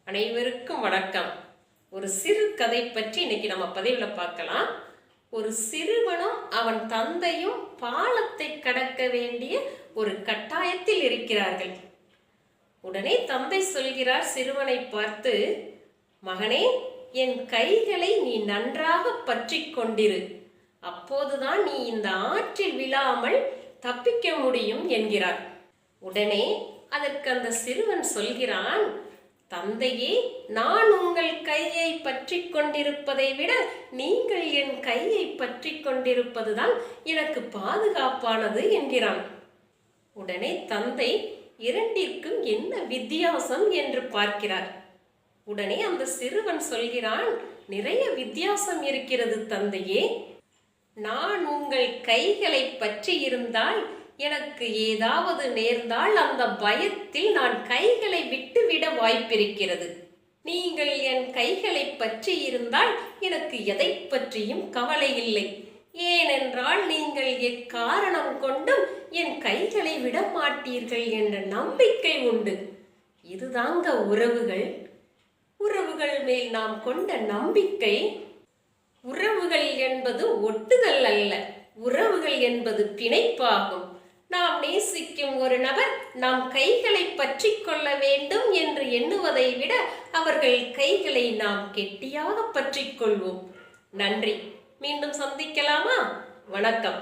அனைவருக்கும் வணக்கம். ஒரு சிறு கதை பற்றி இன்னைக்கு நம்ம பதிவில் பார்க்கலாம். ஒரு சிறுவனும் அவன் தந்தையும் பாலத்தை கடக்க வேண்டிய ஒரு கட்டாயத்தில் இருக்கிறார்கள். உடனே தந்தை சொல்கிறார் சிறுவனை பார்த்து, மகனே, என் கைகளை நீ நன்றாக பற்றி கொண்டிரு, அப்போதுதான் நீ இந்த ஆற்றில் விழாமல் தப்பிக்க முடியும் என்கிறார். உடனே அதற்கு அந்த சிறுவன் சொல்கிறான், தந்தையே, நான் உங்கள் கையை பற்றி கொண்டிருப்பதை விட நீங்கள் என் கையை பற்றி கொண்டிருப்பதுதான் எனக்கு பாதுகாப்பானது என்கிறான். உடனே தந்தை இரண்டிற்கும் என்ன வித்தியாசம் என்று பார்க்கிறார். உடனே அந்த சிறுவன் சொல்கிறான், நிறைய வித்தியாசம் இருக்கிறது தந்தையே. நான் உங்கள் கைகளை பற்றி இருந்தால் எனக்கு ஏதாவது நேர்ந்தால் அந்த பயத்தில் நான் கைகளை விட்டுவிட வாய்ப்பிருக்கிறது. நீங்கள் என் கைகளை பற்றி இருந்தால் எனக்கு எதை பற்றியும் கவலை இல்லை. ஏனென்றால் நீங்கள் எக்காரணம் கொண்டும் என் கைகளை விட மாட்டீர்கள் என்ற நம்பிக்கை உண்டு. இதுதாங்க உறவுகள். உறவுகள் மேல் நாம் கொண்ட நம்பிக்கை. உறவுகள் என்பது ஒட்டுதல் அல்ல, உறவுகள் என்பது பிணைப்பாகும். நாம் நேசிக்கும் ஒரு நபர் நாம் கைகளை பற்றி கொள்ள வேண்டும் என்று எண்ணுவதை விட அவர்கள் கைகளை நாம் கெட்டியாக பற்றி கொள்வோம். நன்றி. மீண்டும் சந்திக்கலாமா? வணக்கம்.